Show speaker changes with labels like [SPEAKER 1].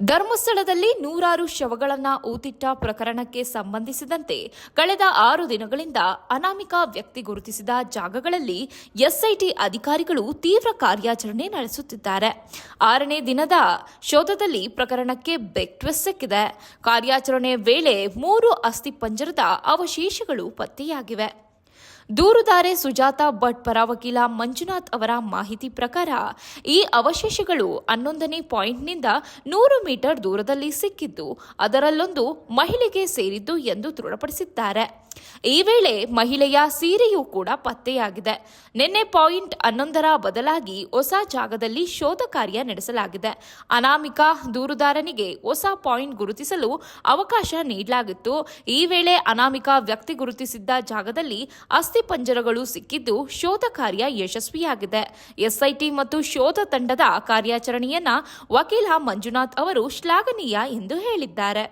[SPEAKER 1] ಧರ್ಮಸ್ಥಳದಲ್ಲಿ ನೂರಾರು ಶವಗಳನ್ನು ಊತಿಟ್ಟ ಪ್ರಕರಣಕ್ಕೆ ಸಂಬಂಧಿಸಿದಂತೆ ಕಳೆದ 6 ದಿನಗಳಿಂದ ಅನಾಮಿಕ ವ್ಯಕ್ತಿ ಗುರುತಿಸಿದ ಜಾಗಗಳಲ್ಲಿ ಎಸ್ಐಟಿ ಅಧಿಕಾರಿಗಳು ತೀವ್ರ ಕಾರ್ಯಾಚರಣೆ ನಡೆಸುತ್ತಿದ್ದಾರೆ. 6ನೇ ದಿನದ ಶೋಧದಲ್ಲಿ ಪ್ರಕರಣಕ್ಕೆ ಬಿಗ್ ಟ್ವಿಸ್ಟ್ ಸಿಕ್ಕಿದೆ. ಕಾರ್ಯಾಚರಣೆ ವೇಳೆ 3 ಅಸ್ಥಿಪಂಜರದ ಅವಶೇಷಗಳು ಪತ್ತೆಯಾಗಿವೆ. ದೂರುದಾರೆ ಸುಜಾತ ಭಟ್ ಪರ ವಕೀಲ ಮಂಜುನಾಥ್ ಅವರ ಮಾಹಿತಿ ಪ್ರಕಾರ ಈ ಅವಶೇಷಗಳು 11ನೇ ಪಾಯಿಂಟ್ನಿಂದ 100 ಮೀಟರ್ ದೂರದಲ್ಲಿ ಸಿಕ್ಕಿದ್ದು, ಅದರಲ್ಲೊಂದು ಮಹಿಳೆಗೆ ಸೇರಿದ್ದು ಎಂದು ದೃಢಪಡಿಸಿದ್ದಾರೆ. ಈ ವೇಳೆ ಮಹಿಳೆಯ ಸೀರೆಯೂ ಕೂಡ ಪತ್ತೆಯಾಗಿದೆ. ನಿನ್ನೆ ಪಾಯಿಂಟ್ 11ರ ಬದಲಾಗಿ ಹೊಸ ಜಾಗದಲ್ಲಿ ಶೋಧ ಕಾರ್ಯ ನಡೆಸಲಾಗಿದೆ. ಅನಾಮಿಕ ದೂರುದಾರನಿಗೆ ಹೊಸ ಪಾಯಿಂಟ್ ಗುರುತಿಸಲು ಅವಕಾಶ ನೀಡಲಾಗಿತ್ತು. ಈ ವೇಳೆ ಅನಾಮಿಕ ವ್ಯಕ್ತಿ ಗುರುತಿಸಿದ್ದ ಜಾಗದಲ್ಲಿ ಅಸ್ಥಿಪಂಜರಗಳು ಸಿಕ್ಕಿದ್ದು, ಶೋಧ ಕಾರ್ಯ ಯಶಸ್ವಿಯಾಗಿದೆ. ಎಸ್ಐಟಿ ಮತ್ತು ಶೋಧ ತಂಡದ ಕಾರ್ಯಾಚರಣೆಯನ್ನ ವಕೀಲ ಮಂಜುನಾಥ್ ಅವರು ಶ್ಲಾಘನೀಯ ಎಂದು ಹೇಳಿದ್ದಾರೆ.